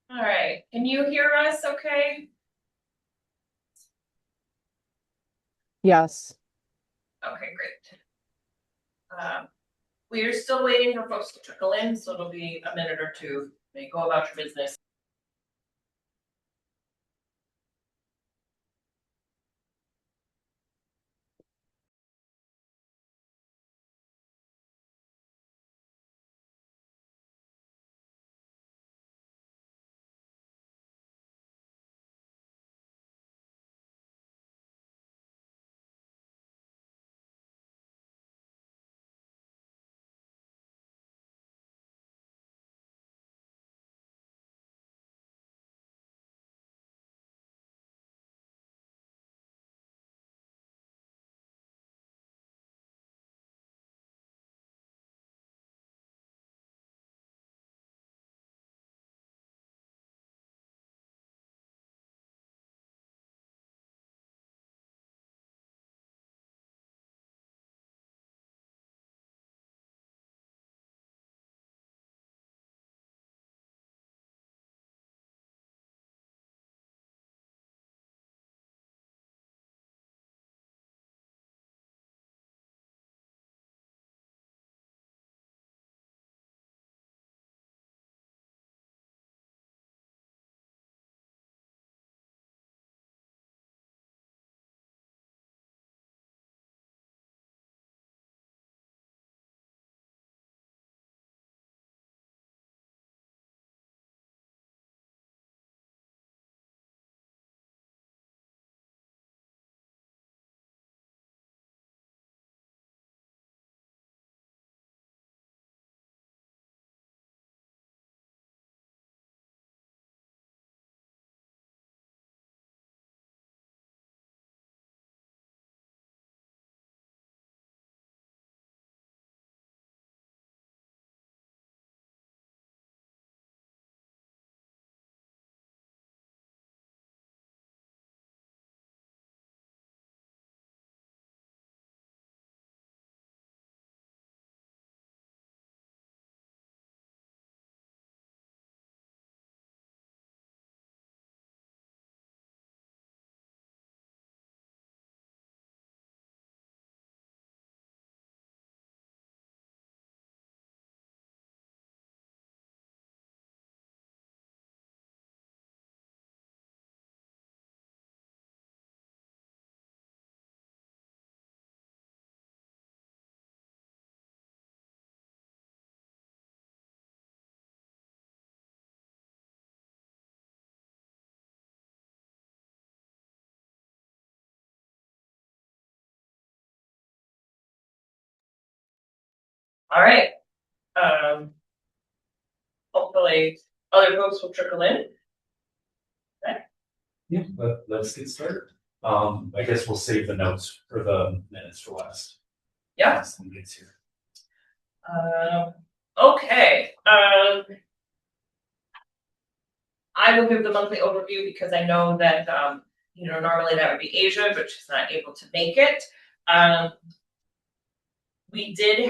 All right, can you hear us okay? Yes. Okay, great. We are still waiting for folks to trickle in, so it'll be a minute or two. May go about your business. All right. Hopefully other folks will trickle in. Okay. Yeah, let's get started. I guess we'll save the notes for the minutes for last. Yeah. Last one gets here. Okay. I will give the monthly overview because I know that normally that would be Asia, but she's not able to make it. We did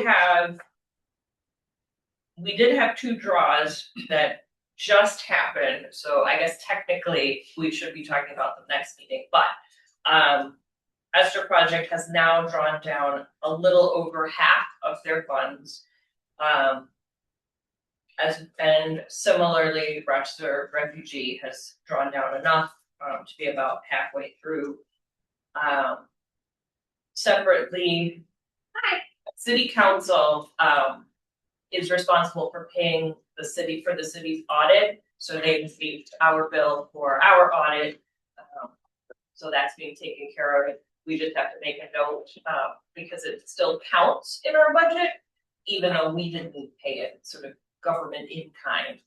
have two draws that just happened, so I guess technically we should be talking about the next meeting, but Esther Project has now drawn down a little over half of their funds. And similarly, Rochester Refugee has drawn down enough to be about halfway through. Separately, City Council is responsible for paying the city for the city's audit. So they received our bill for our audit. So that's being taken care of. We just have to make a note because it still counts in our budget, even though we didn't pay it. It's sort of government in kind.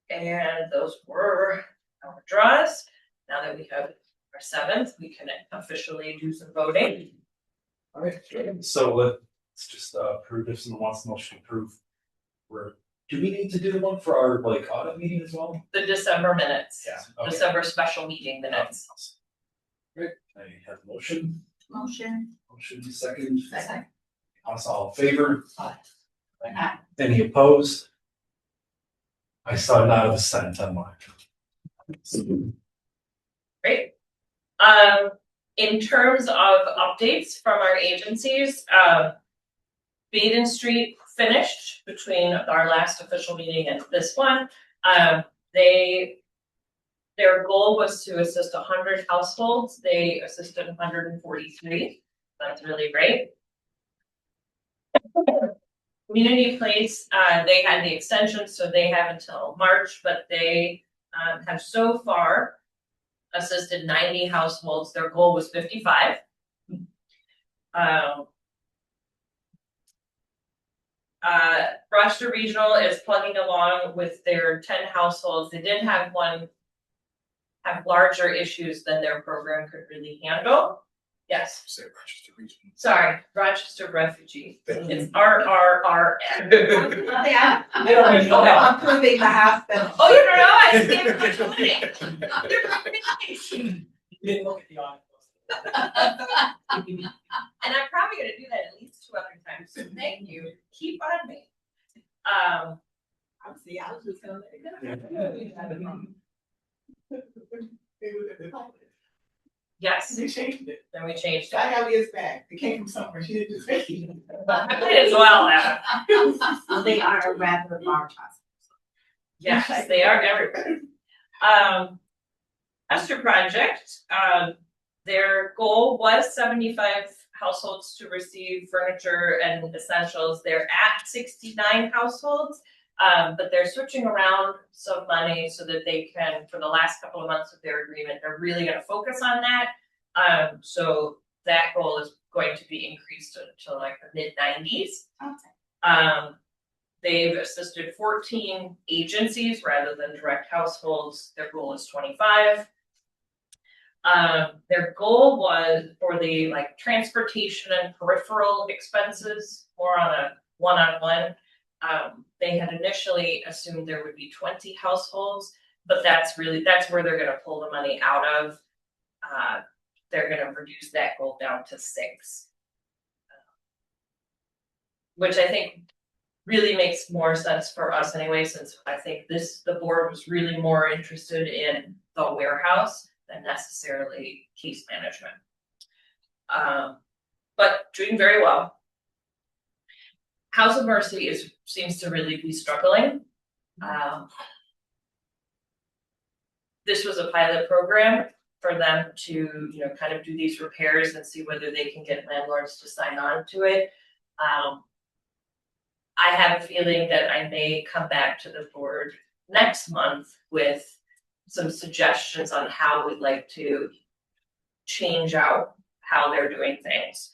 And those were our draws. Now that we have our seventh, we can officially do some voting. All right, so let's just approve if someone wants to motion to approve. Do we need to do the one for our audit meeting as well? The December minutes. Yeah. Okay. December special meeting minutes. Great. I have a motion. Motion. Motion second. Second. Us all in favor? Aye. Any opposed? I saw none of dissent on mine. Great. In terms of updates from our agencies, Baden Street finished between our last official meeting and this one. Their goal was to assist 100 households. They assisted 143. That's really great. Community Place, they had the extension, so they have until March, but they have so far assisted 90 households. Their goal was 55. Rochester Regional is plugging along with their 10 households. They did have have larger issues than their program could really handle. Yes. Say Rochester Regional. Sorry, Rochester Refugee. It's RRRF. Yeah. I don't even know that. I'm proving the house bill. Oh, you don't know? I just gave it to money. You didn't look at the audit. And I'm probably gonna do that at least 2 other times, so thank you, keep on me. See, I was just gonna let it go. Yes, They changed it. then we changed I it. have his back. It came from somewhere. She didn't just make it. I might as well have. They are rather large hospitals. Yes, they are everywhere. Esther Project, their goal was 75 households to receive furniture and essentials. They're at 69 households, but they're switching around some money so that they can, for the last couple of months of their agreement, they're really going to focus on that. So that goal is going to be increased to like the mid-90s. Okay. They've assisted 14 agencies rather than direct households. Their goal is 25. Their goal was for the like transportation and peripheral expenses, more on a one-on-one. They had initially assumed there would be 20 households, but that's where they're going to pull the money out of. They're going to reduce that goal down to 6, which I think really makes more sense for us anyway, since I think the board was really more interested in the warehouse than necessarily case management. But doing very well. House of Mercy seems to really be struggling. This was a pilot program for them to, kind of do these repairs and see whether they can get landlords to sign on to it. I have a feeling that I may come back to the board next month with some suggestions on how we'd like to change out how they're doing things.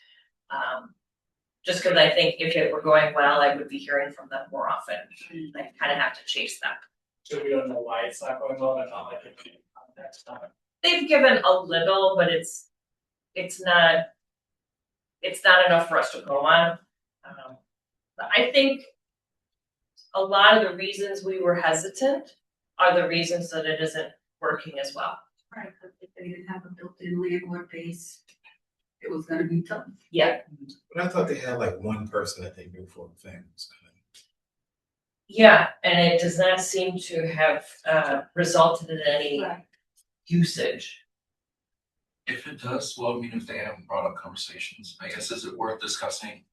Just because I think if it were going well, I would be hearing from them more often. I kind of have to chase them. So we don't know why it's not going well, and not like it next time. They've given a little, but it's not enough for us to go on. I think a lot of the reasons we were hesitant are the reasons that it isn't working as well. Right, but if they didn't have a built-in landlord base, it was gonna be tough. Yeah. But I thought they had like one person that they knew for things. Yeah, and it does not seem to have resulted in any Right. usage. If it does, well, I mean, if they haven't brought up conversations, I guess, is it worth discussing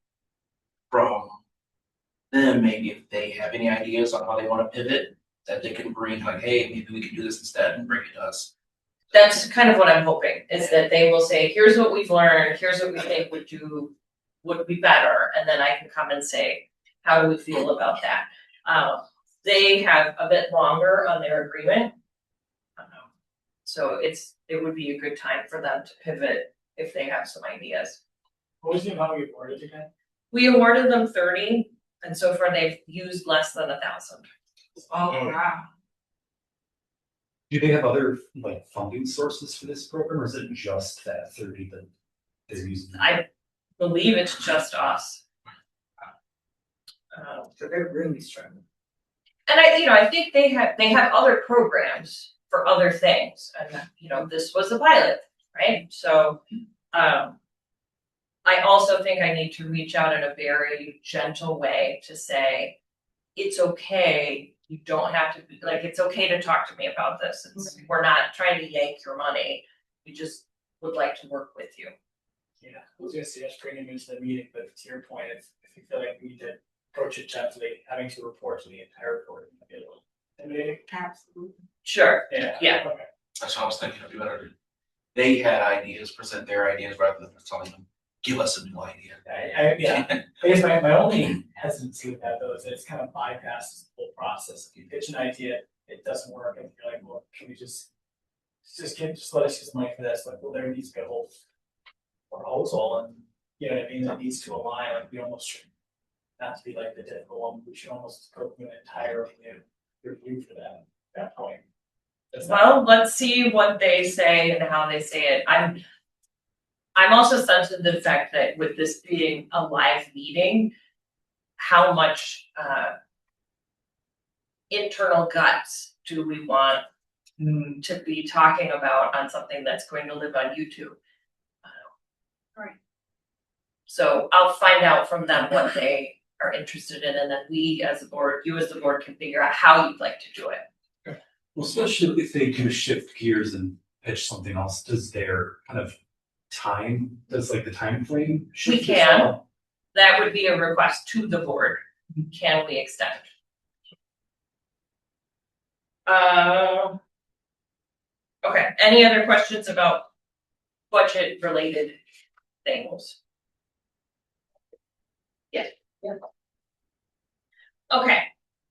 from them, maybe if they have any ideas on how they want to pivot, that they can bring, like, hey, maybe we can do this instead and bring it to us. That's kind of what I'm hoping, is that they will say, here's what we've learned, here's what we think would be better, and then I can come and say, how do we feel about that? They have a bit longer on their agreement. So it would be a good time for them to pivot if they have some ideas. What was the amount we awarded again? We awarded them 30, and so far they've used less than 1,000. Oh, wow. Do they have other like funding sources for this program, or is it just that 30 that they're using? I believe it's just us. So they're really struggling. And I think they have other programs for other things, and this was a pilot, right? So, I also think I need to reach out in a very gentle way to say, it's okay, you don't have to be, like, it's okay to talk to me about this, we're not trying to yank your money. We just would like to work with you. Yeah, I was gonna suggest bringing him into the meeting, but to your point, if you feel like we need to approach it gently, having to report to the entire board might be a little intimidating. Absolutely. Sure, Yeah. Yeah. Okay. That's what I was thinking, it'd be better to, they had ideas, present their ideas rather than telling them, give us a new idea. Yeah, I guess my only hesitancy with that though is that it's kind of bypasses the whole process. If you pitch an idea, it doesn't work, and you're like, well, can we just let us use money for this? Like, well, there needs to be a whole proposal, and you know what I mean, that needs to align, like we almost should not to be like the typical one, we should almost go through an entire review for that point. That's not- well, let's see what they say and how they say it. I'm also sensitive to the fact that with this being a live meeting, how much internal guts do we want to be talking about on something that's going to live on YouTube? Right. So I'll find out from them what they are interested in, and then we as a board, you as the board, can figure out how you'd like to do it. Well, especially if they kind of shift gears and pitch something else, does their kind of does like the time frame shift? as can. well? That would be a request to the board. Can we extend? Okay, any other questions about budget related things? Yes. Yeah. Okay,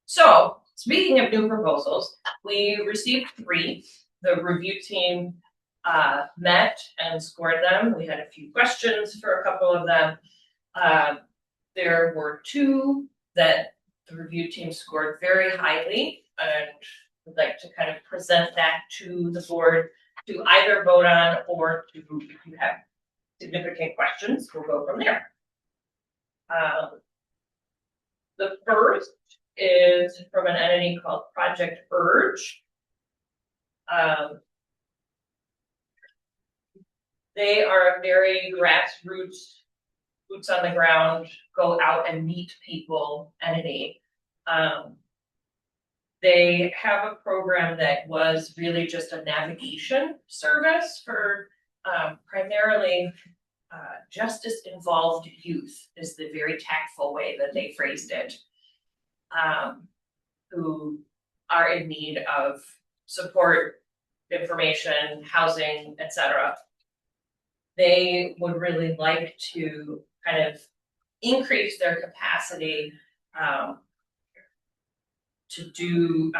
so speaking of new proposals, we received 3. The review team met and scored them. We had a few questions for a couple of them. There were 2 that the review team scored very highly, and would like to kind of present that to the board to either vote on, or to, if you have significant questions, we'll go from there. The first is from an entity called Project Urge. They are a very grassroots, boots on the ground, go out and meet people entity. They have a program that was really just a navigation service for primarily justice involved youth, is the very tactful way that they phrased it, who are in need of support, information, housing, etc. They would really like to kind of increase their capacity to do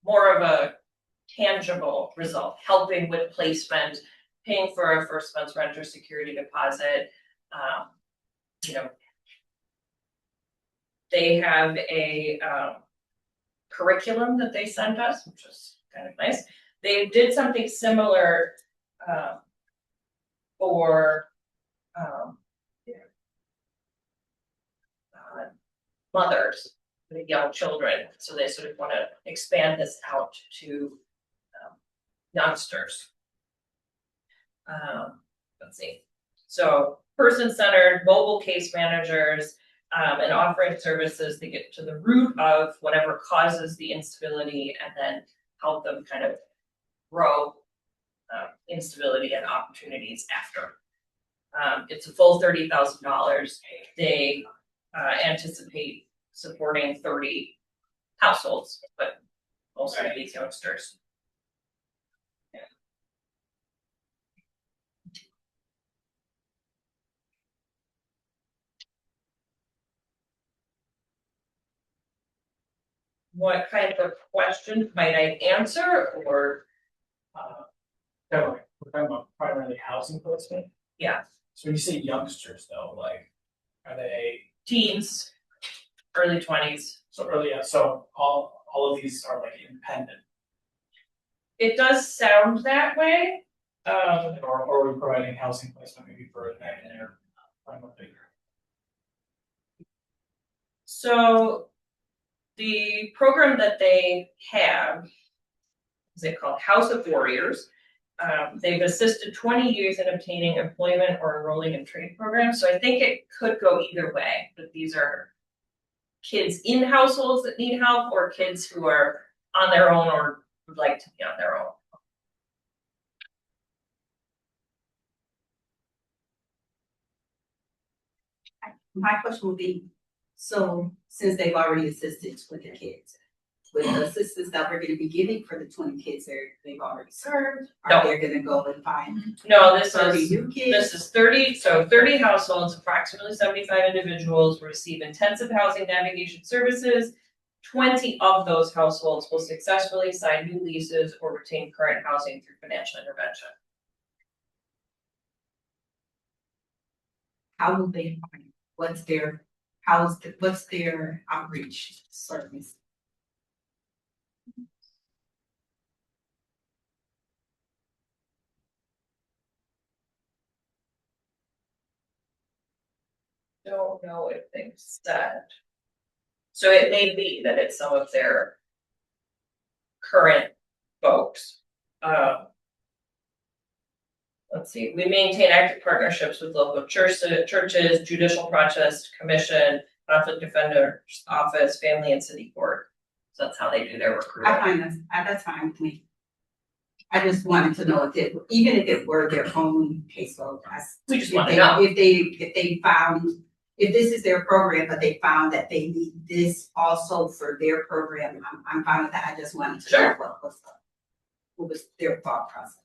more of a tangible result, helping with placement, paying for a first month's rent or security deposit. You know, they have a curriculum that they sent us, which was kind of nice. They did something similar for mothers with young children, so they sort of want to expand this out to youngsters. Let's see. So person-centered mobile case managers and offering services that get to the root of whatever causes the instability, and then help them kind of grow instability and opportunities after. It's a full $30,000. They anticipate supporting 30 households, but most of these youngsters. What kind of questions might I answer, or Definitely, we're talking about primarily housing placement. yeah, So when you say youngsters though, like, are they, teens, early 20s? so early, so all of these are like independent, It does sound that way. or are we providing housing placement maybe for their primary figure? So the program that they have, is it called House of Warriors? they've assisted 20 youth in obtaining employment or enrolling in trade programs, so I think it could go either way, but these are kids in households that need help or kids who are on their own or would like to be on their own. My question would be, so since they've already assisted with the kids, with the assistance that we're gonna be giving for the 20 kids they've already served, No. are they gonna go and find No, this 30 is, new kids? this is 30, so 30 households, approximately 75 individuals will receive intensive housing navigation services. 20 of those households will successfully sign new leases or retain current housing through financial intervention. How will they find, what's their outreach service? Don't know if they've said. So it may be that it's some of their current folks. Let's see, we maintain active partnerships with local churches, judicial process commission, conflict defender's office, family and city court. So that's how they do their I recruiting. find that's fine with me. I just wanted to know even if it were their own caseload. We just want to know. If they found, if this is their program, but they found that they need this also for their program, I'm fine with that. I just wanted to know Sure. what was their thought process.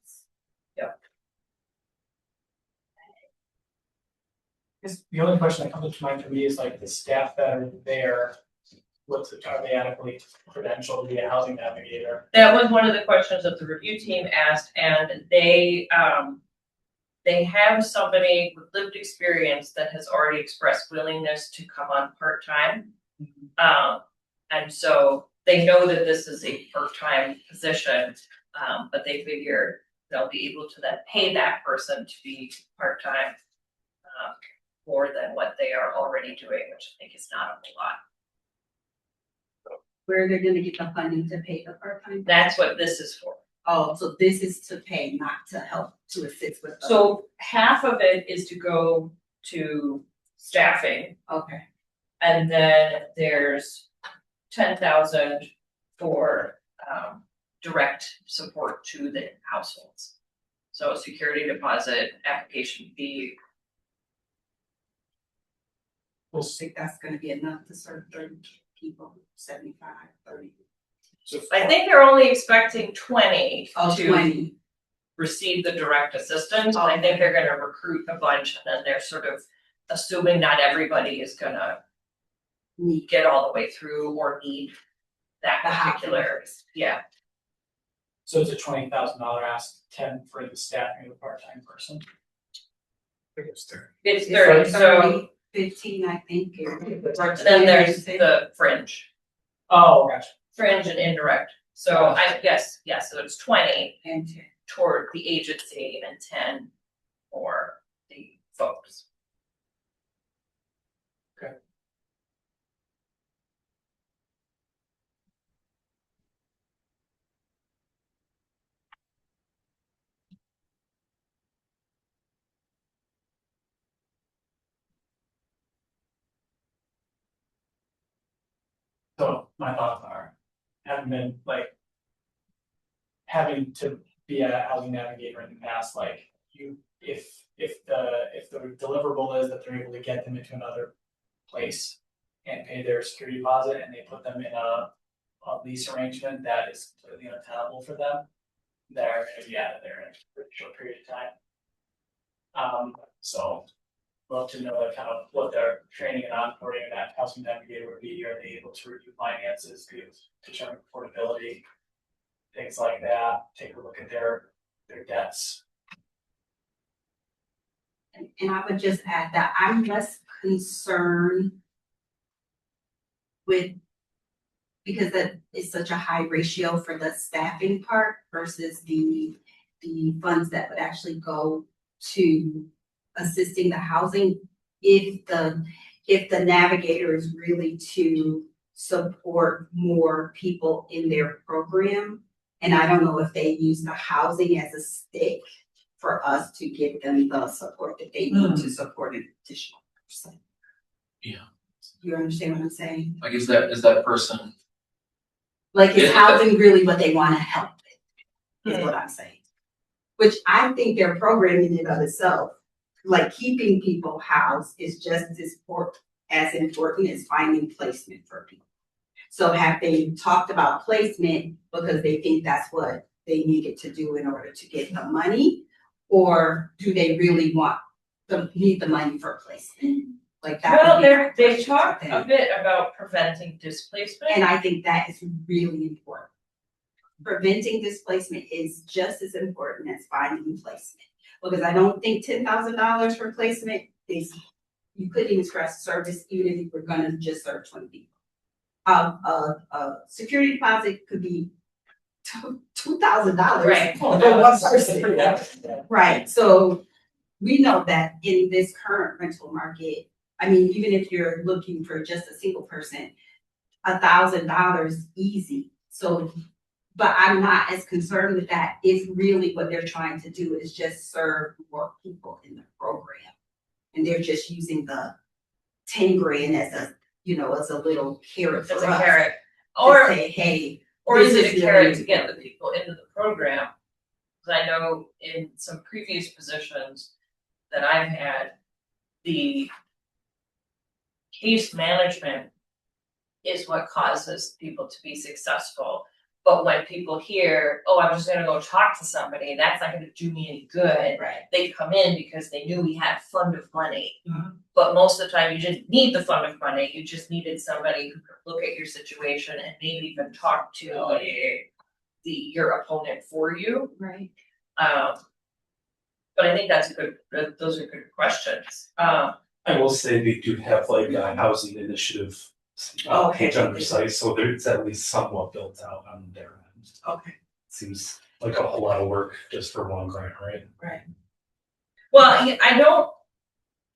Guess the only question that comes to mind for me is like the staff that are there, are they adequately credentialed to be a housing navigator? That was one of the questions that the review team asked, and they have somebody with lived experience that has already expressed willingness to come on part-time. And so they know that this is a part-time position, but they figure they'll be able to then pay that person to be part-time more than what they are already doing, which I think is not a whole lot. Where they're gonna get the funding to pay the part-time? That's what this is for. Oh, so this is to pay, not to help, to assist with. So half of it is to go to staffing, Okay, and then there's 10,000 for direct support to the households. So a security deposit, application fee. I think that's gonna be enough to serve 30 people, 75, 30. So I think they're only expecting 20 Oh, to 20. receive the direct assistance. I think they're gonna recruit a bunch, and then they're sort of assuming not everybody is gonna get all the way through or need that The housing. particular, yeah. So it's a $20,000 ask, 10 for the staffing of a part-time person. I think it's 30. It's It's 30, like so 30, 15, I think. then there's the fringe, Oh, gotcha. fringe and indirect. So I guess, yeah, so it's 20 And 10. toward the agency and 10 for the folks. So my thoughts are, having been like, having to be a housing navigator in the past, like if the deliverable is that they're able to get them into another place and pay their security deposit and they put them in a lease arrangement that is completely untenable for them, they're gonna be out of there in a pretty short period of time. So love to know kind of what their training and onboarding of that housing navigator would be. Are they able to review finances, determine affordability, things like that, take a look at their debts. And I would just add that I'm less concerned with, because that is such a high ratio for the staffing part versus the funds that would actually go to assisting the housing. If the navigator is really to support more people in their program And I don't know if they use the housing as a stick for us to give them the support that they need to support an additional person. Yeah. You understand what I'm saying? Like, is that person, Like, is Yeah. housing really what they wanna help with, is what I'm saying. Which I think their program in and of itself, like keeping people housed is just as important as finding placement for people. So have they talked about placement because they think that's what they needed to do in order to get the money? Or do they really need the money for placement? Like that. Well, would be my they question talk to a them. bit about preventing displacement. And I think that is really important. Preventing displacement is just as important as finding placement. Because I don't think $10,000 for placement is, you couldn't even scratch the surface even if you were gonna just serve 20 people. A security deposit could be $2,000 Right. for one person. Pretty average, yeah. Right, so we know that in this current rental market, I mean, even if you're looking for just a single person, $1,000 easy. So, but I'm not as concerned with that if really what they're trying to do is just serve more people in the program. And they're just using the 10 grand as a, as a little carrot for As us. a carrot, To or say, hey, is this it a is carrot really to get the people into the program? Cause I know in some previous positions that I've had, the case management is what causes people to be successful. But when people hear, oh, I'm just gonna go talk to somebody, that's not gonna do me any good. right. They come in because they knew we had a fund of money. Mhm. But most of the time, you didn't need the fund of money, you just needed somebody who could look at your situation and maybe even talk to your opponent for you. Right. But I think those are good questions. I will say they do have like a housing initiative Okay. page on their site, so there's at least somewhat built out on their end. Okay. Seems like a whole lot of work just for one grant, right? Right. Well,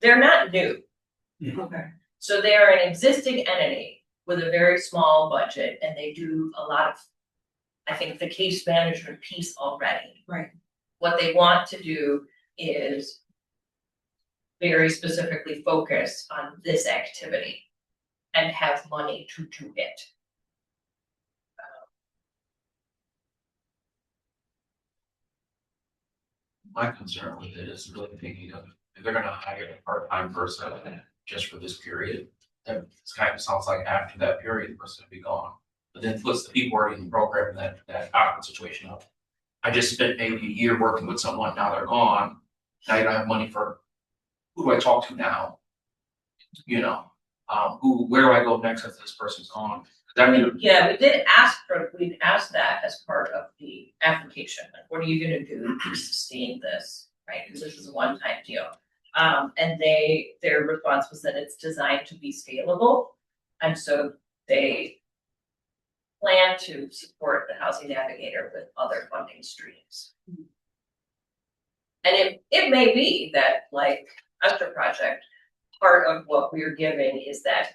they're not new. Okay. So they are an existing entity with a very small budget and they do a lot of, I think, the case management piece already. Right. What they want to do is very specifically focus on this activity and have money to do it. my concern with it is really thinking of, if they're gonna hire a part-time person just for this period, then it kind of sounds like after that period, the person will be gone. But then puts the people already in the program in that awkward situation of, I just spent maybe a year working with someone, now they're gone, now you don't have money for, who do I talk to now? You know, where do I go next if this person's gone? That mean, Yeah, we'd asked that as part of the application, like, what are you gonna do to sustain this, right, because this is a one-time deal. And their response was that it's designed to be scalable, and so they plan to support the housing navigator with other funding streams. And it may be that, like Esther Project, part of what we're giving is that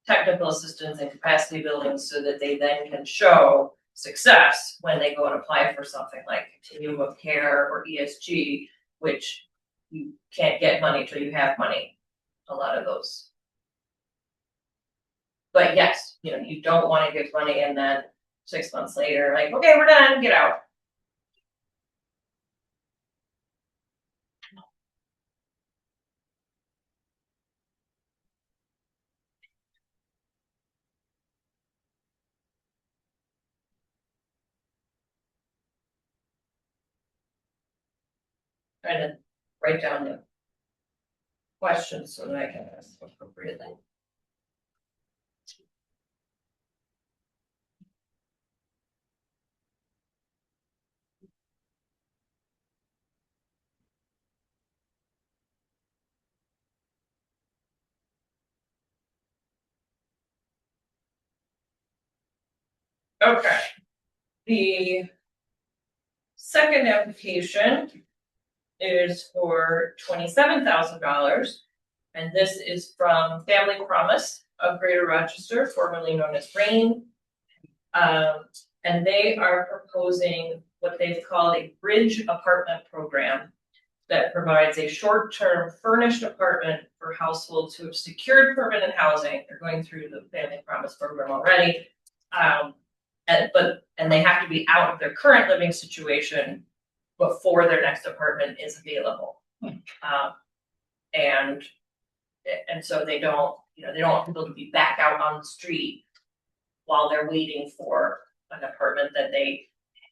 technical assistance and capacity building so that they then can show success when they go and apply for something like continuum of care or ESG, which you can't get money till you have money, a lot of those. But yes, you don't wanna give money and then 6 months later, like, okay, we're done, get out. Trying to write down the questions so that I can ask appropriately. Okay. The second application is for $27,000. And this is from Family Promise of Greater Rochester, formerly known as RAIN. And they are proposing what they've called a bridge apartment program that provides a short-term furnished apartment for households who have secured permanent housing. They're going through the Family Promise program already. And they have to be out of their current living situation before their next apartment is available. And so they don't, they don't want people to be back out on the street while they're waiting for an apartment that they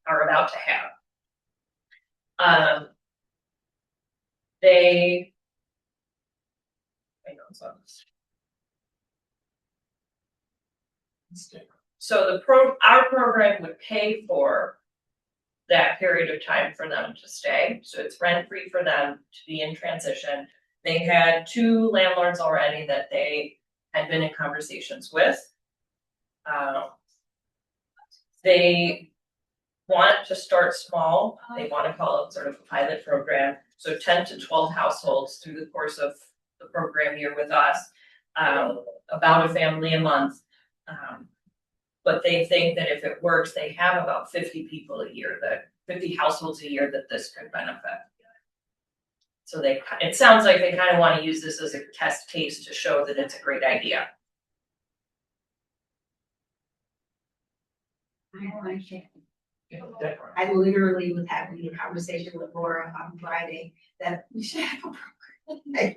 are about to have. So our program would pay for that period of time for them to stay. So it's rent free for them to be in transition. They had 2 landlords already that they had been in conversations with. They want to start small. They want to call it sort of a pilot program. So 10 to 12 households through the course of the program year with us, about a family a month. But they think that if it works, they have about 50 people a year 50 households a year that this could benefit. So it sounds like they kind of want to use this as a test case to show that it's a great idea. I like it. Different. I literally was having a conversation with Laura on Friday that we should have a program.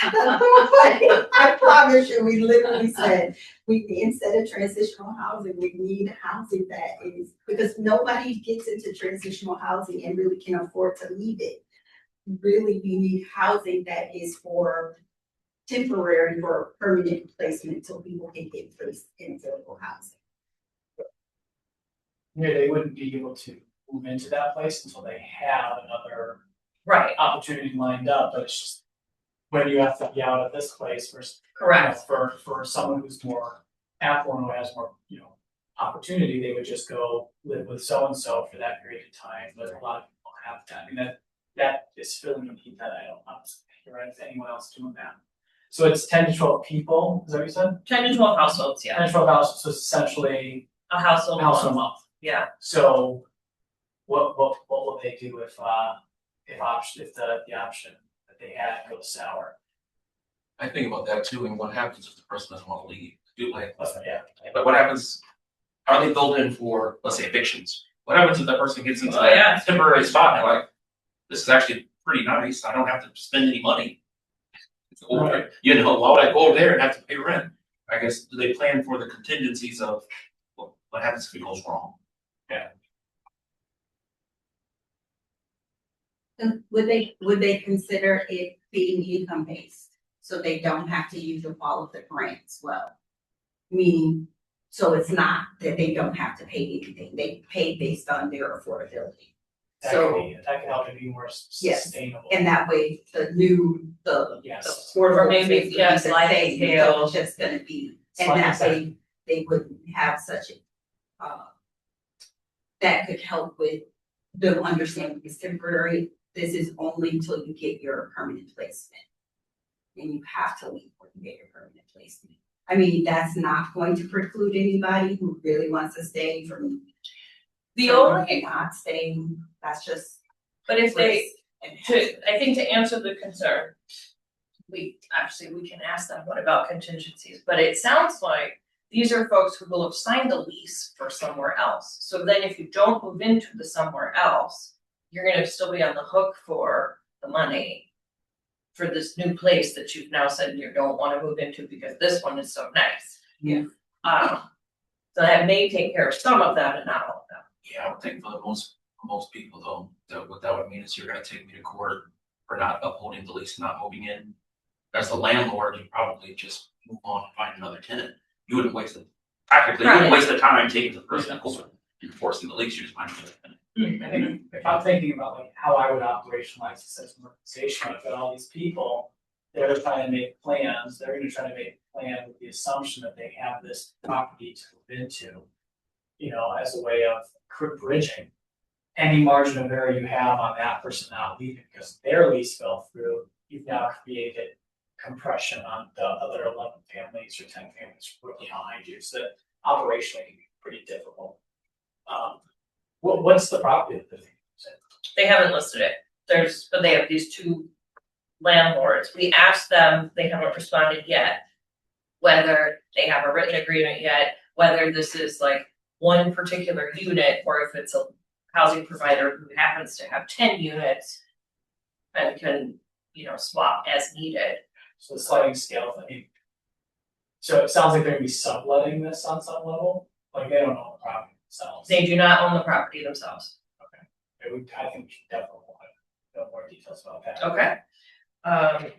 I promise you, we literally said, instead of transitional housing, we need housing that is, because nobody gets into transitional housing and really can afford to leave it. Really, we need housing that is for temporary or permanent placement until people can get placed in affordable housing. Yeah, they wouldn't be able to move into that place until they have another Right. opportunity lined up, but it's just when you have to be out of this place versus Correct. For someone who's more affluent, who has more, opportunity, they would just go live with so and so for that period of time. But a lot of people have that. I mean, that is filling a need that I don't hear anyone else doing that. So it's 10 to 12 people, is that what you said? 10 to 12 households, 10 yeah. to 12 households, so it's essentially A household a house a month. month. Yeah. So what will they do if the option that they had goes sour? I think about that too, and what happens if the person doesn't want to leave? Yeah. But what happens, are they built in for, let's say, evictions? What happens if that person gets into Oh, that yeah. temporary spot and they're like, this is actually pretty nice, I don't have to spend any money. Or, why would I go over there and have to pay rent? I guess, do they plan for the contingencies of what happens if it goes wrong? And would they consider it being income based, so they don't have to use up all of the grants? Well, meaning, so it's not that they don't have to pay anything, they pay based on their affordability. That could help it be more Yes. sustainable. And that way, the Yes. Or maybe, yeah, sliding scale. It's just gonna be, and Sliding that scale. way, they wouldn't have such a, that could help with them understanding it's temporary. This is only until you get your permanent placement. And you have to leave when you get your permanent placement. I mean, that's not going to preclude anybody who really wants to stay from not staying. That's just. But if they, risk. I think to answer the concern, we can ask them, what about contingencies? But it sounds like these are folks who will have signed a lease for somewhere else. So then if you don't move into the somewhere else, you're gonna still be on the hook for the money for this new place that you've now said you don't wanna move into because this one is so nice. Yeah. So that may take care of some of that and not all of them. Yeah, I would think for most people though, what that would mean is you're gonna take me to court for not upholding the lease, not moving in. As the landlord, you probably just move on and find another tenant. You wouldn't waste the time taking the person to court, enforcing the lease, you just find another tenant. I think if I'm thinking about like how I would operationalize this as an organization, I've got all these people, they're trying to make plans, they're gonna try to make a plan with the assumption that they have this property to move into, as a way of bridging any margin of error you have on that person not leaving because their lease fell through. You've now created compression on the other 11 families or 10 families who are behind you, so that operationally can be pretty difficult. What's the property of the 50%? They haven't listed it. But they have these two landlords. We asked them, they haven't responded yet, whether they have a written agreement yet, whether this is like one particular unit or if it's a housing provider who happens to have 10 units and can, swap as needed. So the sliding scale, I mean. So it sounds like they're gonna be subletting this on some level, like they don't own the property themselves. They do not own the property themselves. I think we should definitely want to know more details about that. Okay.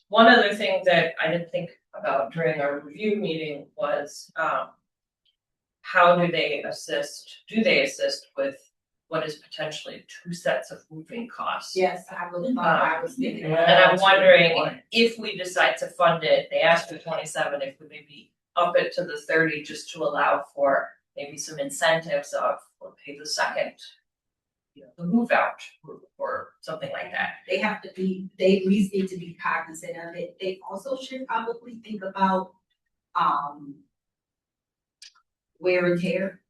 One other thing that I didn't think about during our review meeting was, how do they assist with what is potentially 2 sets of moving costs? Yes, I was thinking. And I'm wondering if we decide to fund it, they asked for 27, if we maybe up it to the 30 just to allow for maybe some incentives of, or pay the second, the move out or something like that. They really need to be cognizant of it. They also should probably think about, wear and tear.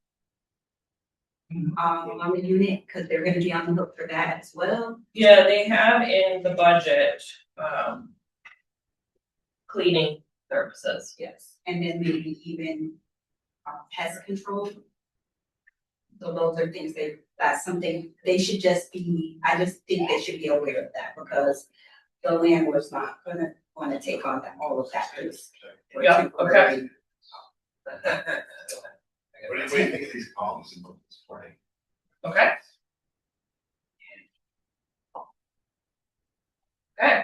On the unit, because they're gonna be on the hook for that as well. Yeah, they have in the budget, cleaning services. Yes. And then maybe even, pest control. So those are things that's something they should just be, I just think they should be aware of that because the landlord's not gonna wanna take on all of that. Yeah, okay. What do you think of these columns and this morning? Okay. Okay,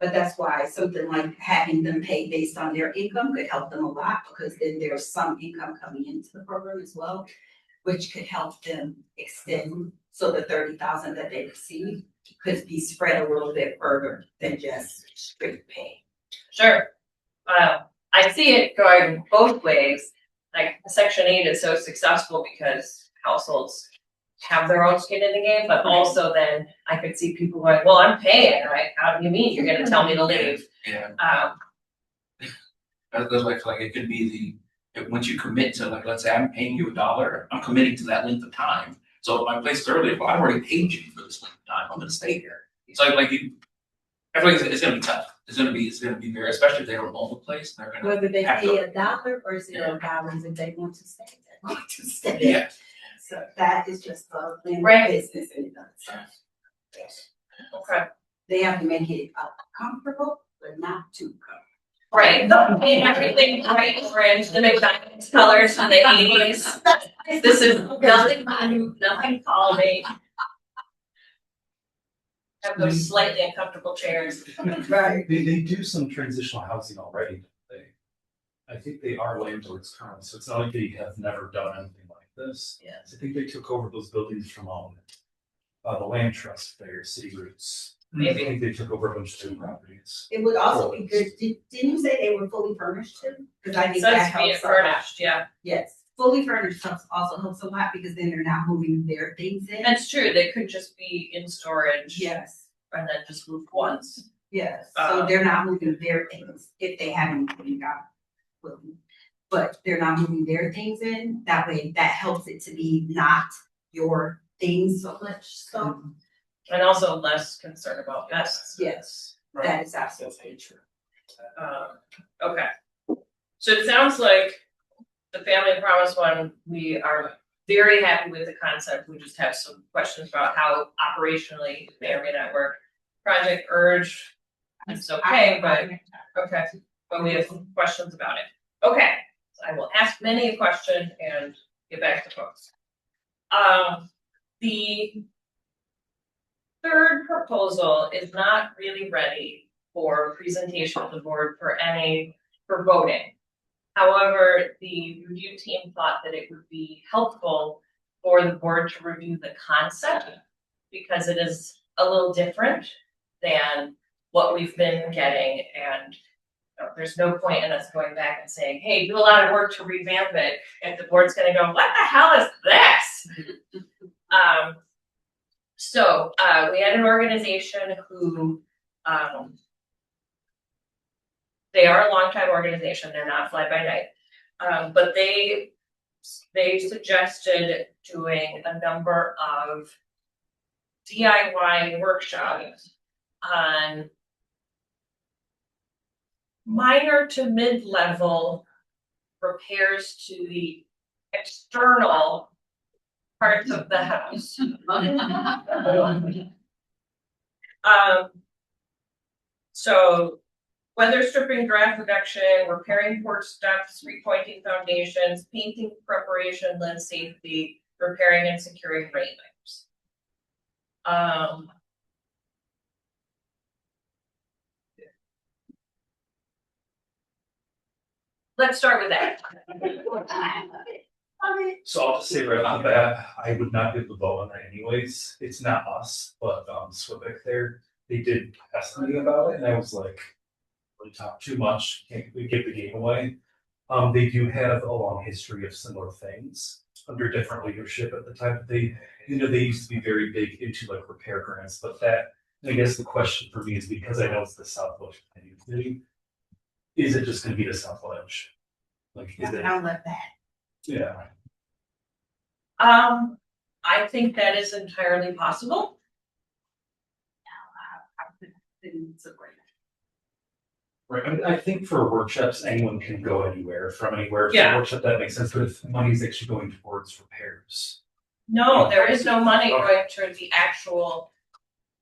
But that's why something like having them pay based on their income could help them a lot, because then there's some income coming into the program as well, which could help them extend, so the 30,000 that they receive could be spread a little bit further than just straight pay. sure. I see it going both ways. Like Section 8 is so successful because households have their own skin in the game, but also then I could see people going, well, I'm paying, right? How do you mean you're gonna tell me to leave? Yeah, Um, that's why I feel like it could be once you commit to, like, let's say I'm paying you $1, I'm committing to that length of time. So if my place is earlier, well, I've already paid you for this length of time, I'm gonna stay here. So I feel like it's gonna be tough. It's gonna be very, especially if they don't own the place, they're gonna. Whether they have pay to- $1 or $0 if they want to stay, they want to stay. Yeah. So that is just a Right. business in and of itself. Yes. okay, They have to make it comfortable, but not too comfortable. right, don't paint everything bright orange, the McDonald's colors from the 80s. This is nothing holiday. Have those slightly uncomfortable chairs. Right. They do some transitional housing already, don't they? I think they are landlords currently, so it's not like they have never done anything like this. Yes. I think they took over those buildings from the land trust there, City Roots. Maybe. I think they took over a bunch of new properties. It would also be good, didn't you say they were fully furnished too? Cause I think Says that being helps a lot. furnished, yeah. Yes, fully furnished also helps a lot because then they're not moving their things in. That's true, they could just be in storage. Yes, And then just move once. yes, so Um, they're not moving their things if they haven't moved out. But they're not moving their things in, that way that helps it to be not your things so much, so, And also less concern about guests. yes, that is absolutely That's true. Okay. So it sounds like the family promise one, we are very happy with the concept. We just have some questions about how operationally it may or may not work. Project Urge, it's okay, but okay, but we have some questions about it. Okay, so I will ask many a question and get back to folks. The third proposal is not really ready for presentation to the board for voting. However, the review team thought that it would be helpful for the board to review the concept because it is a little different than what we've been getting, and there's no point in us going back and saying, hey, do a lot of work to revamp it, if the board's gonna go, what the hell is this? So we had an organization who, they are a longtime organization, they're not fly by night. But they they suggested doing a number of DIY workshops on minor to mid-level repairs to the external parts of the house. So weather stripping, draft reduction, repairing porch steps, repointing foundations, painting preparation, lid safety, repairing and securing railings. Let's start with that. So I'll just say right off the bat, I would not give the vote on that anyways. It's not us, but Swibick there, they did ask me about it and I was like, we talk too much, can't we give the game away? They do have a long history of similar things under different leadership at the time. They used to be very big into like repair grants, but that, I guess the question for me is because I know it's the Southwest Planning Committee, is it just gonna be the South Ledge? Like, is it? I'll let that. Yeah. I think that is entirely possible. Right, I think for workshops, anyone can go anywhere from anywhere. For Yeah. a workshop, that makes sense, but if money is actually going towards repairs. No, there is no money going towards the actual,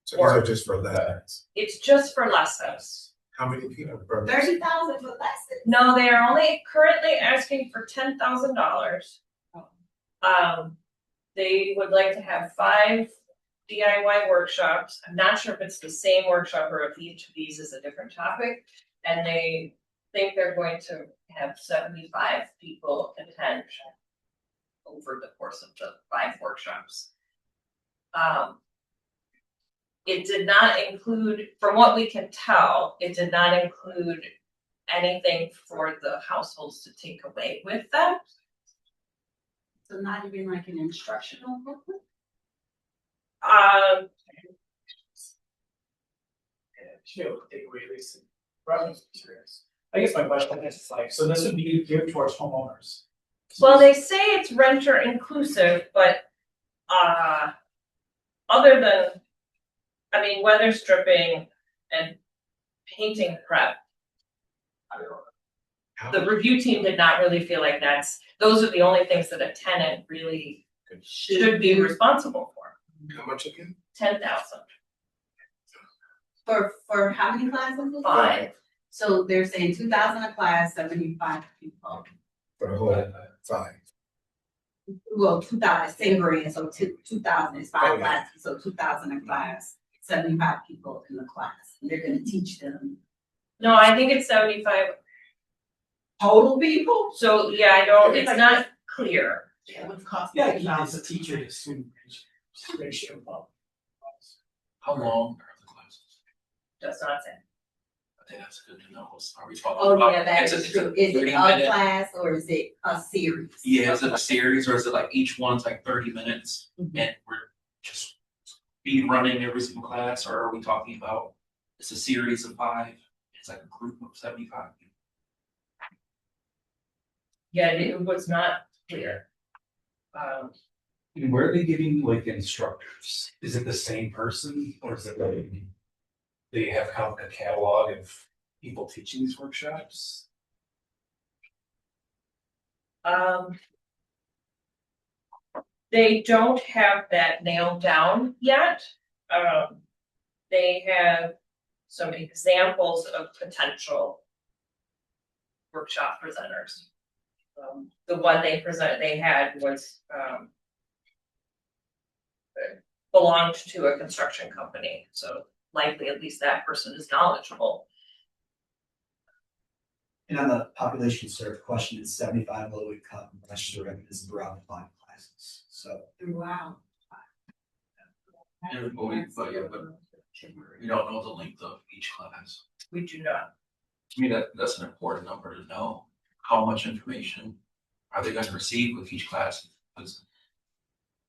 So these are just for lessons. it's just for lessons. How many people? 30,000 for lessons. No, they are only currently asking for $10,000. They would like to have 5 DIY workshops. I'm not sure if it's the same workshop or if each of these is a different topic. And they think they're going to have 75 people attend over the course of the 5 workshops. It did not include, from what we can tell, it did not include anything for the households to take away with them. So not even like an instructional booklet? Take away these reference materials. I guess my question is like, so this would be geared towards homeowners. Well, they say it's renter inclusive, but other than, I mean, weather stripping and painting prep, the review team did not really feel like those are the only things that a tenant really should be responsible for. How much again? 10,000. For how many classes? 5. So they're saying 2,000 a class, 75 people. For the whole 5. Well, 2,000, same grade, so 2,000 is 5 Okay. classes, so 2,000 a class, 75 people in the class. And they're gonna teach them No, I think it's 75. total people? So yeah, it's not clear. Yeah, what's cost? Yeah, it's a teacher to student ratio. How long are the classes? Does not say. I think that's good to know. Are we talking Oh, about? yeah, that it's a- is it's a true. Is it 30-minute a class or is it a series? Yeah, is it a series or is it like each one's like 30 minutes Mhm. and we're just speed running every single class, or are we talking about it's a series of 5? It's like a group of 75 people. Yeah, it was not clear. And where are they giving like instructors? Is it the same person or is it like they have kind of like a catalog of people teaching these workshops? They don't have that nailed down yet. They have some examples of potential workshop presenters. The one they had was, belonged to a construction company, so likely at least that person is knowledgeable. And on the population served question, it's 75 low income registered residents throughout the 5 classes. So Wow. And but we don't know the length of each class. We do not. To me, that's an important number to know. How much information are they going to receive with each class? 'Cause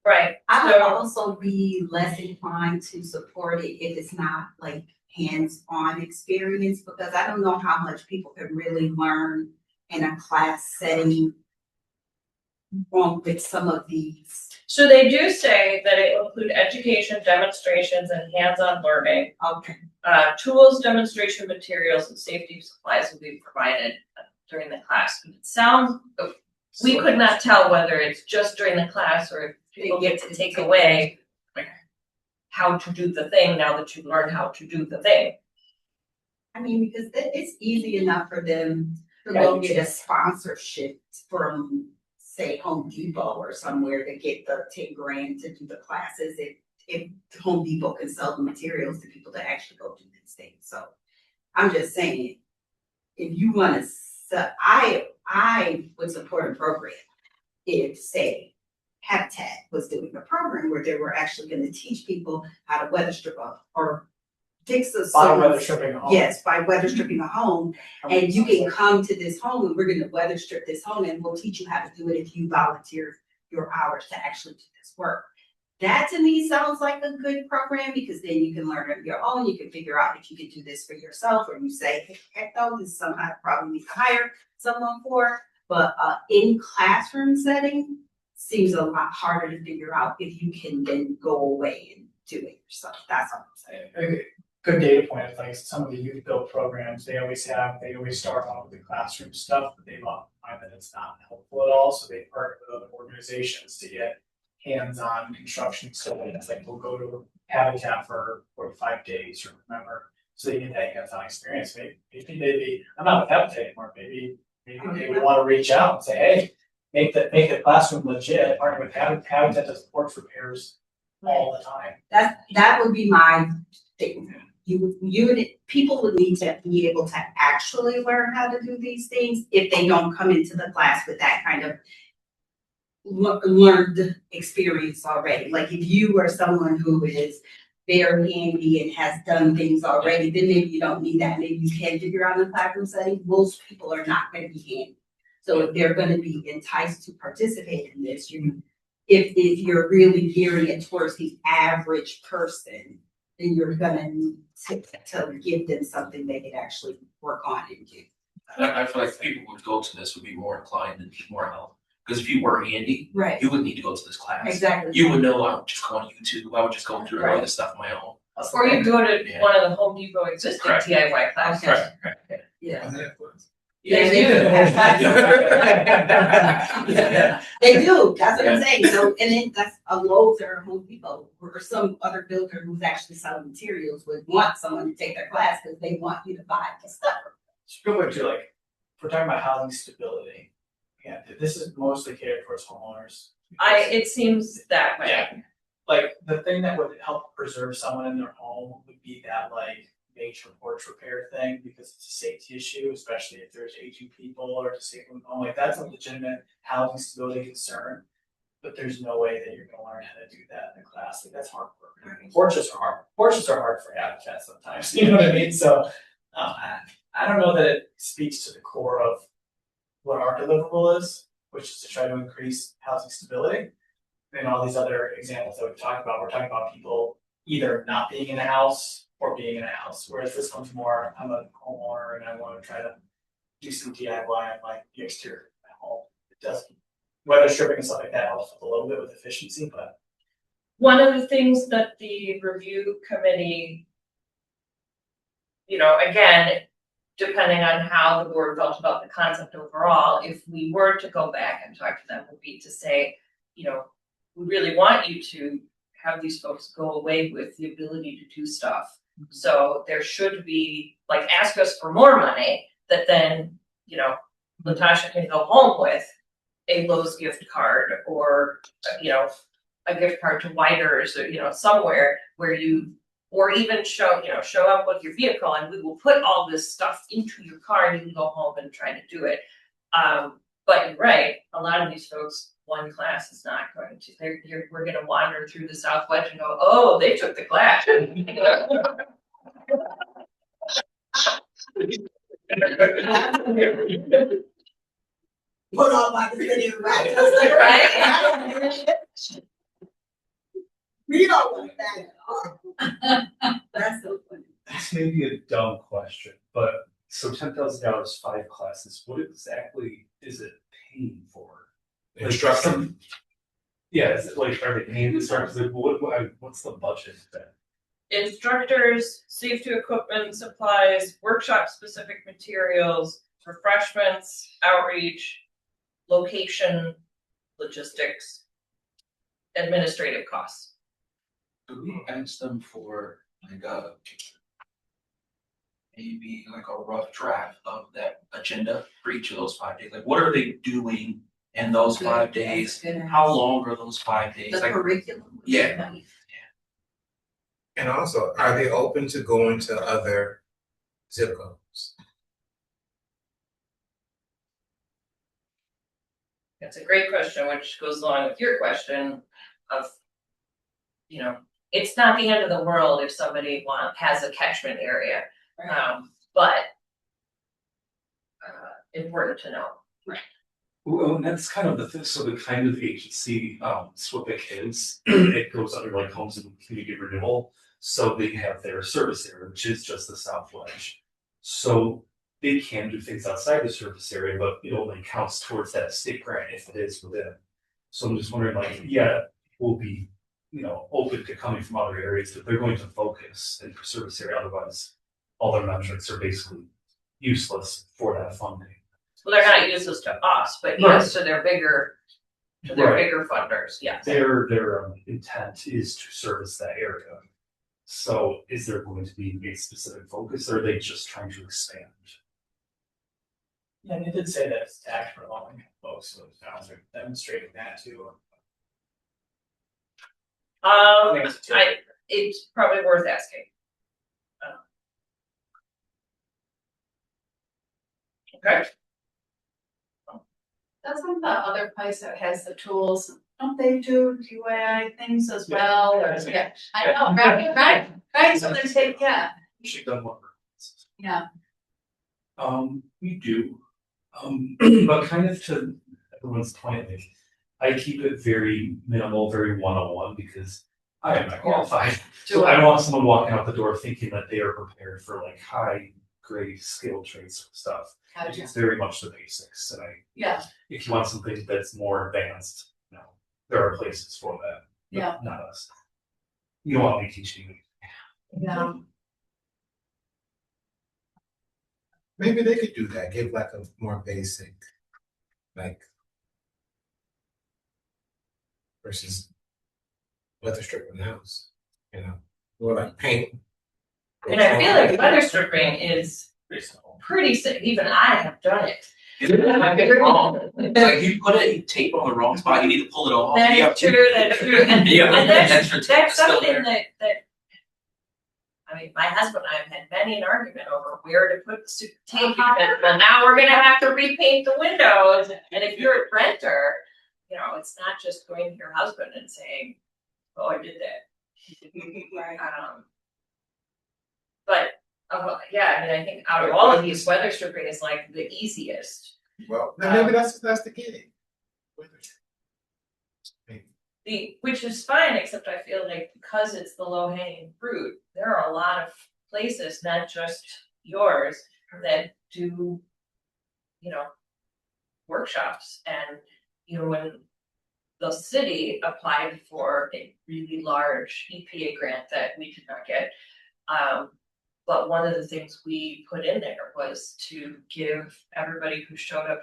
Right, I would so, also be less inclined to support it if it's not like hands-on experience, because I don't know how much people can really learn in a class setting wrong with some of these? So they do say that it will include education, demonstrations, and hands-on learning. Okay, Tools, demonstration materials, and safety supplies will be provided during the class. It sounds, we could not tell whether it's just during the class or if people get to take away how to do the thing now that you've learned how to do the thing. I mean, because it's easy enough for them to go get a sponsorship from, say, Home Depot or somewhere to get the 10 grand to do the classes. If Home Depot can sell the materials to people to actually go do these things. So I'm just saying, if you want to, I would support a program if, say, Habitat was doing a program where they were actually going to teach people how to weather strip up or fix a By weather stripping a home. Yes, by weather stripping a home, and you can come to this home and we're gonna weather strip this home and we'll teach you how to do it if you volunteer your hours to actually do this work. That to me sounds like a good program because then you can learn on your own, you can figure out if you can do this for yourself, or you say, heck no, this is something I probably need to hire someone for. But in classroom setting seems a lot harder to figure out if you can then go away and do it yourself. That's all I'm saying. A good data point is like some of the youth build programs, they always start off with the classroom stuff, but they often find that it's not helpful at all, so they partner with other organizations to get hands-on construction. So it's like, we'll go to Habitat for 45 days, or remember, so they get that hands-on experience. Maybe I'm not with Habitat anymore, maybe they would want to reach out and say, hey, make the classroom legit, partner with Habitat does porch repairs all the time. That would be my thing. People would need to be able to actually learn how to do these things if they don't come into the class with that kind of learned experience already. Like if you are someone who is very handy and has done things already, then maybe you don't need that. Maybe you can figure out in a classroom setting. Most people are not going to be handy. So if they're going to be enticed to participate in this, if you're really gearing it towards the average person, then you're gonna need to give them something they could actually work on and do. I feel like people would go to this would be more inclined and need more help. Because if you were handy, Right. you wouldn't need to go to this class. Exactly. You would know, I would just go on YouTube, I would just go through all this stuff on my own. Or you go to Yeah. one of the Home Depot existing Correct. DIY classes. Okay. Yeah. They do. Yeah. They do, that's what I'm saying, so, and then that's a Lowe's or a Home Depot, or some other builder who's actually selling materials would want someone to take their class, because they want you to buy the stuff. Just real quick too, like, if we're talking about housing stability, yeah, this is mostly catered towards homeowners. It seems that way. Yeah, like, the thing that would help preserve someone in their home would be that, like, major porch repair thing, because it's a safety issue, especially if there's aging people or disabled home, like, that's a legitimate housing stability concern. But there's no way that you're gonna learn how to do that in a class, like, that's hard work. Porches are hard for Habitat sometimes, you know what I mean? So, I don't know that it speaks to the core of what our deliverable is, which is to try to increase housing stability. And all these other examples that we've talked about, we're talking about people either not being in a house or being in a house, whereas this one's more, I'm a homeowner and I want to try to do some DIY on like the exterior of my home. It doesn't, weather stripping and stuff like that helps with a little bit with efficiency, but. One of the things that the review committee, again, depending on how the board felt about the concept overall, if we were to go back and talk to them, would be to say, we really want you to have these folks go away with the ability to do stuff. So there should be, like, ask us for more money that then, Latasha can go home with a Lowe's gift card or, a gift card to Whiters or, somewhere where or even show up with your vehicle and we will put all this stuff into your car and you can go home and try to do it. But you're right, a lot of these folks, one class is not going to, we're going to wander through the Southwest and go, oh, they took the class. Put on my video, right? Right? We don't want that at all. That's so funny. This may be a dumb question, but so $10,000, 5 classes, what exactly is it paying for? Instructor. Yeah, is it like, are they paying instructors, like, what's the budget then? Instructors, safety equipment, supplies, workshop specific materials, refreshments, outreach, location, logistics, administrative costs. Do we ask them for like maybe like a rough draft of that agenda for each of those 5 days? Like, what are they doing in those 5 days? How long are those 5 days? The Like, curriculum. yeah. And also, are they open to going to other zip codes? That's a great question, which goes along with your question of, you know, it's not the end of the world if somebody has a catchment area, but important to know. Well, and that's kind of the thing, so the kind of agency, SWPIC is, it goes under like Homes and Community Renewal. So they have their service area, which is just the South Ledge. So they can do things outside the service area, but it only counts towards that state grant if it is within. So I'm just wondering, like, yeah, we'll be, you know, open to coming from other areas, but they're going to focus in the service area, otherwise all their metrics are basically useless for that funding. Well, they're not useless to us, but yes, to their bigger, bigger funders, yes. Their intent is to service that area. So is there going to be a specific focus, or are they just trying to expand? Yeah, they did say that it's tax for low income folks, so they're demonstrating that too. It's probably worth asking. Okay. Doesn't the other place that has the tools, don't they do QAI things as well? Or- Yeah, I know, right, so they're saying, yeah, Should done one. yeah. We do. But kind of to everyone's point, like, I keep it very minimal, very one-on-one, because I am not qualified. So I don't want someone walking out the door thinking that they are prepared for like high grade skilled trades stuff. Gotcha. It's very much the basics, and Yeah, if you want something that's more advanced, you know, there are places for that. But Yeah. not us. You don't want me teaching you. yeah, Maybe they could do that, give like a more basic, like. Versus weather stripping the house, you know, or like paint. And I feel like weather stripping is pretty sick, even I have done it. I get it wrong. It's like you put it, you tape on the wrong spot, you need to pull it off. That's true, that's true, and Yeah, and that's true. that's Still something there. that. I mean, my husband and I have had many an argument over where to put the super tape, because, well, now we're gonna have to repaint the windows, and if you're a renter, you know, it's not just going to your husband and saying, oh, I did that. But, yeah, I mean, I think out of all of these, weather stripping is like the easiest. Well, then maybe that's the gig. Which is fine, except I feel like because it's the low hanging fruit, there are a lot of places, not just yours, that do, you know, workshops. And, you know, when the city applied for a really large EPA grant that we did not get, but one of the things we put in there was to give everybody who showed up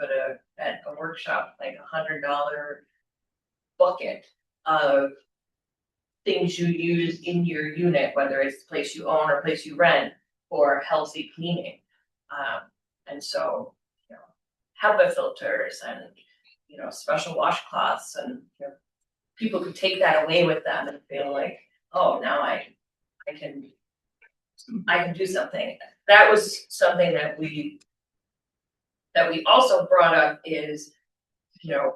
at a workshop like $100 bucket of things you use in your unit, whether it's the place you own or place you rent, for healthy cleaning. And so, you know, HEPA filters and, you know, special washcloths, and, you know, people could take that away with them and feel like, oh, now I can do something. That was something that we also brought up is, you know,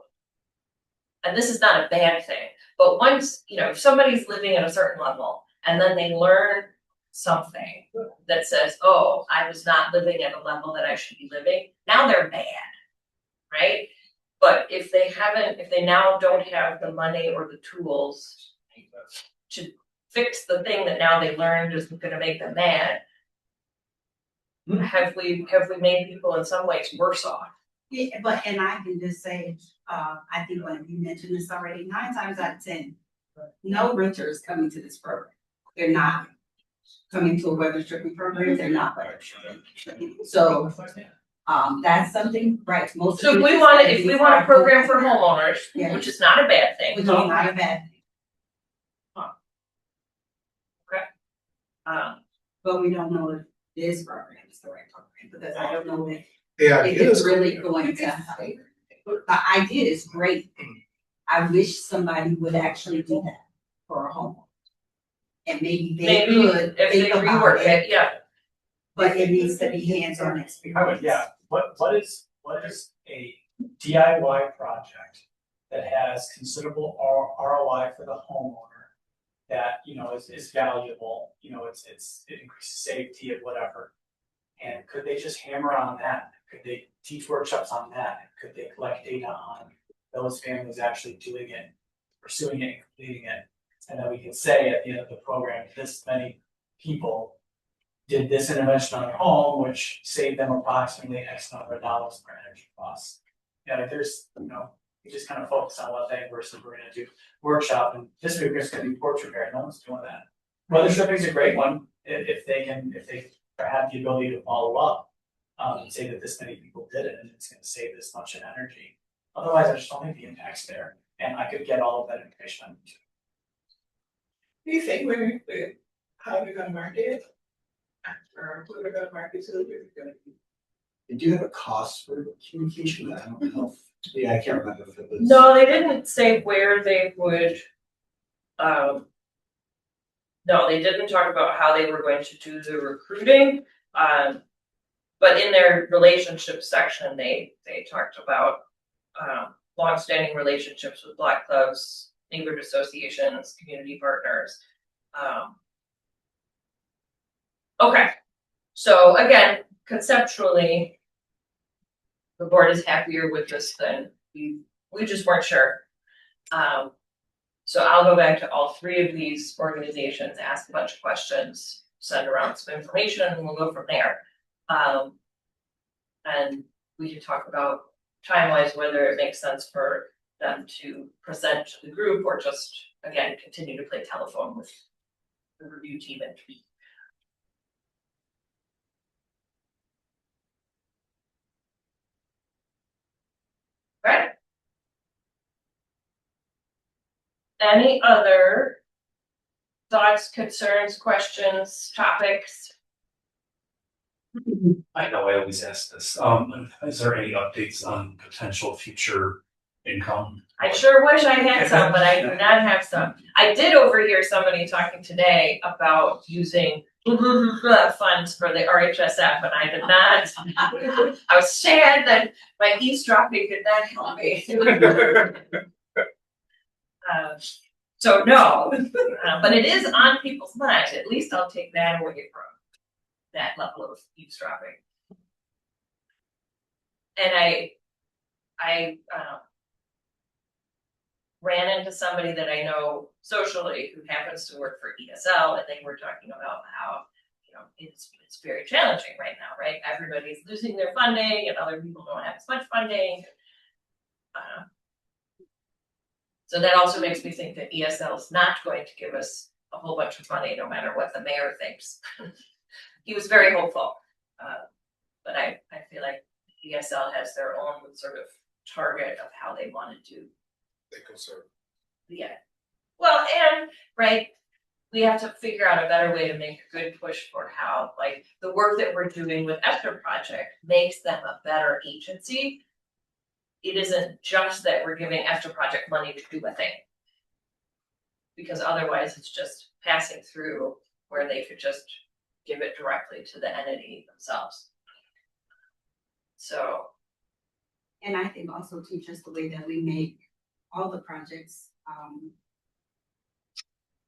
and this is not a bad thing, but once, you know, if somebody's living at a certain level and then they learn something that says, oh, I was not living at a level that I should be living, now they're bad, right? But if they now don't have the money or the tools to fix the thing that now they learned is gonna make them mad, have we made people in some ways worse off? Yeah, but, and I can just say, I think when you mentioned this already, 9 times out of 10, no renters coming to this program. They're not coming to a weather stripping program, they're not weather stripping. So, that's something, right, most. So of if it we is want, gonna if be we want a private. program for homeowners, Yeah. which is not a bad thing. Which is not a bad thing, but we don't know if this program is the right program, because I don't know if The idea it's is really going to. The idea is great. I wish somebody would actually do that for a home. And maybe they Maybe could if they think about rework it, it, yeah. but it needs to be hands-on I would, experience. yeah, what is a DIY project that has considerable ROI for the homeowner? That, you know, is valuable, you know, it increases safety of whatever. And could they just hammer on that? Could they teach workshops on that? Could they collect data on those families actually doing it, pursuing it, and completing it? And then we can say at the end of the program, this many people did this intervention on their home, which saved them approximately X number of dollars for energy costs. Yeah, like there's, you know, we just kind of focus on one thing versus we're gonna do workshop, and this week we're just gonna do porch repair, no one's doing that. Weather stripping is a great one, if they have the ability to follow up. And say that this many people did it and it's gonna save this much in energy. Otherwise, I just don't think the impact's there, and I could get all of that information on YouTube. Do you think we're how we're gonna market it? Or who we're gonna market to, we're gonna be. They do have a cost for communication, I don't know. Yeah, I can't remember if it was. No, they didn't say where they would, no, they didn't talk about how they were going to do the recruiting. But in their relationship section, they talked about, longstanding relationships with Black clubs, neighborhood associations, community partners. Okay, so again, conceptually, the board is happier with this than we just weren't sure. So I'll go back to all 3 of these organizations, ask a bunch of questions, send around some information, and we'll go from there. And we can talk about time-wise whether it makes sense for them to present to the group or just, again, continue to play telephone with the review team and tweet. Right. Any other thoughts, concerns, questions, topics? I know I always ask this, is there any updates on potential future income? I sure wish I had some, but I do not have some. I did overhear somebody talking today about using funds for the RHSF, and I did not. I was sad that my eavesdropping did not help me. So no, but it is on people's minds. At least I'll take that away from that level of eavesdropping. And I ran into somebody that I know socially who happens to work for ESL, and they were talking about how, you know, it's very challenging right now, right? Everybody's losing their funding, and other people don't have as much funding. So that also makes me think that ESL is not going to give us a whole bunch of money, no matter what the mayor thinks. He was very hopeful, but I feel like ESL has their own sort of target of how they want to do. They conserve. Yeah. Well, and right, we have to figure out a better way to make a good push for how, like, the work that we're doing with Esther Project makes them a better agency. It isn't just that we're giving Esther Project money to do a thing, because otherwise it's just passing through where they could just give it directly to the entity themselves. So. And I think also too, just the way that we make all the projects,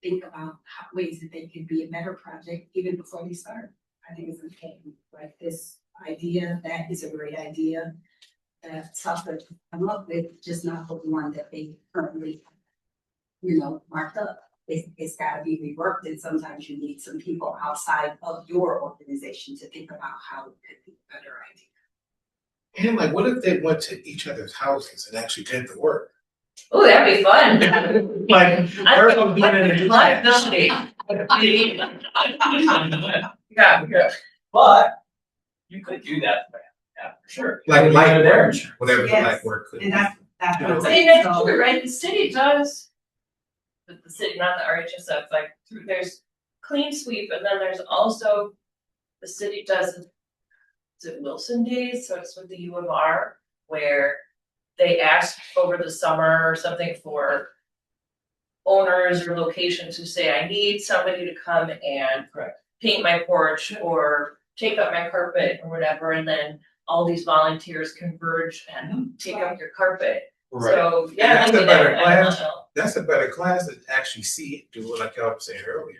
think about ways that they could be a better project even before they start. I think it's important, like this idea, that is a great idea. That's something to come up with, just not the one that they currently, you know, marked up. It's gotta be reworked, and sometimes you need some people outside of your organization to think about how it could be a better idea. And like, what if they went to each other's houses and actually did the work? Oh, that'd be fun. Like, I we're think doing it in liability. Yeah, yeah. But you could do that, yeah, for sure. Like Maybe light they're their work, insurance. whatever the Yes. light work could be. And that's what I'm I saying. mean, that's So- true, right? The city does. But the city, not the RHSF, like, there's clean sweep, and then there's also, the city does, is it Wilson Days, so it's with the U of R, where they ask over the summer or something for owners or locations who say, I need somebody to come and Correct. paint my porch or take up my carpet or whatever, and then all these volunteers converge and take up your carpet. Right. So, yeah, That's maybe a better that, I don't class. know. That's a better class to actually see it, do it like y'all were saying earlier.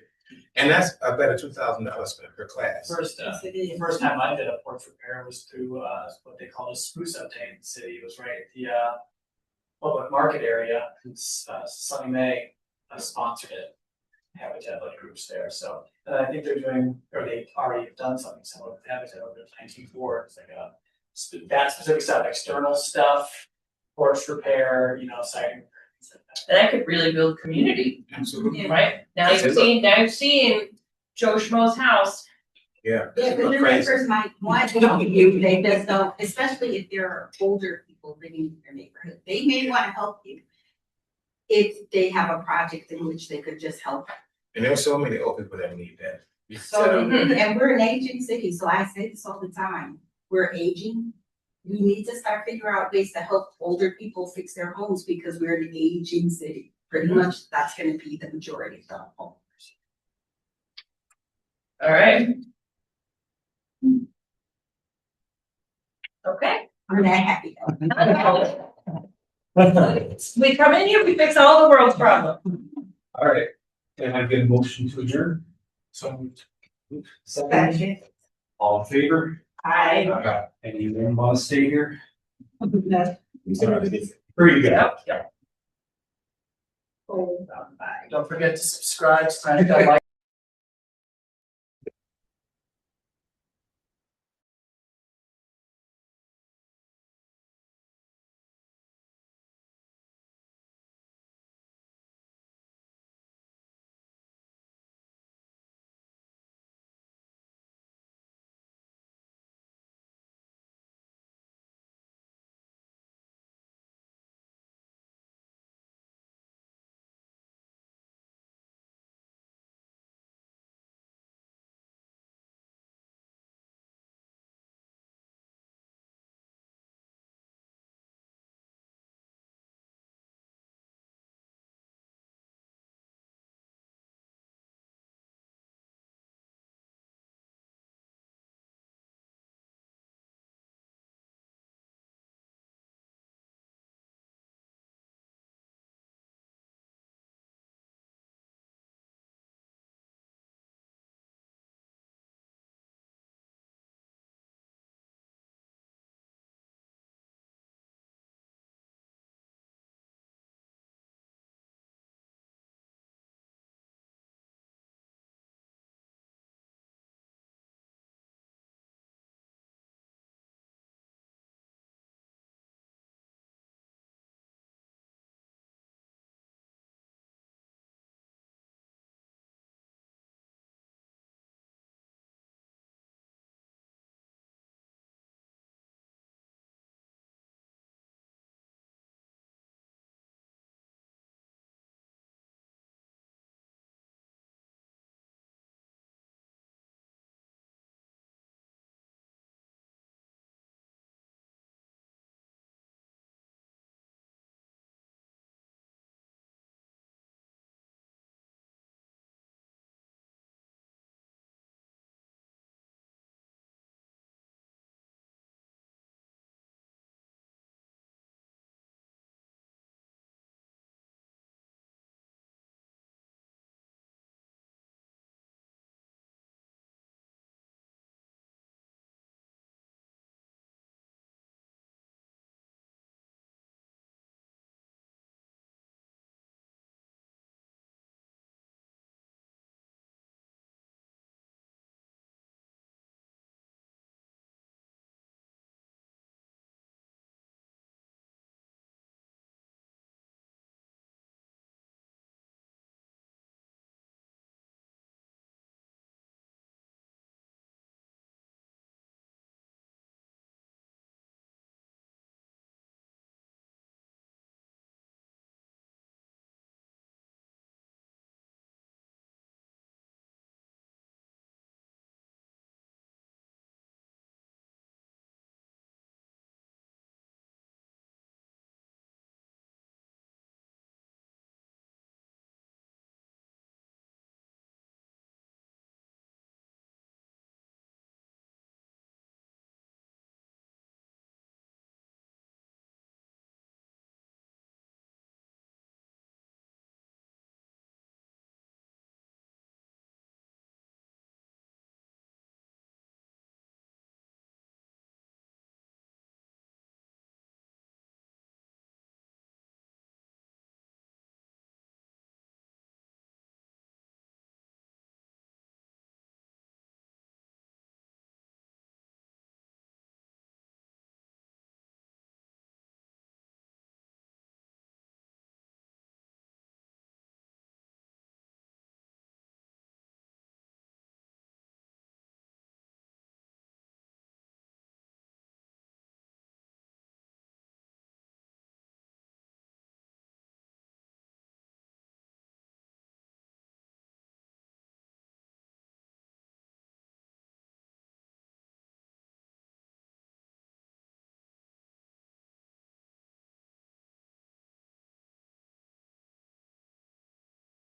And that's a better $2,000 per class. First, Yes, it is. first time I did a porch repair was through, what they call a spruce uptake in the city. It was right at the, public market area. It's, Sunny May, sponsored it. Habitat like groups there, so, and I think they're doing, or they already have done something similar with Habitat over at 19.4. It's like that specific stuff, external stuff, porch repair, siding, things like that. And that could really build community, Absolutely. Yeah. right? Now That's you've it. seen Joe Schmo's house. Yeah. Yeah, but the Crazy. neighbors might want to help you, they just don't, especially if there are older people living in their neighborhood, they may wanna help you. If they have a project in which they could just help. And there's so many old people that need that. So, and we're an aging city, so I say this all the time, we're aging. We need to start figuring out ways to help older people fix their homes because we're an aging city. Pretty much that's gonna be the majority of the homeowners. All right. Okay. I'm that happy. We come in here, we fix all the world's problems. All right, can I get a motion to adjourn? So. Second, all in favor? I. Anyone want to stay here? No. Pretty good. Yep. Don't forget to subscribe, smash that like.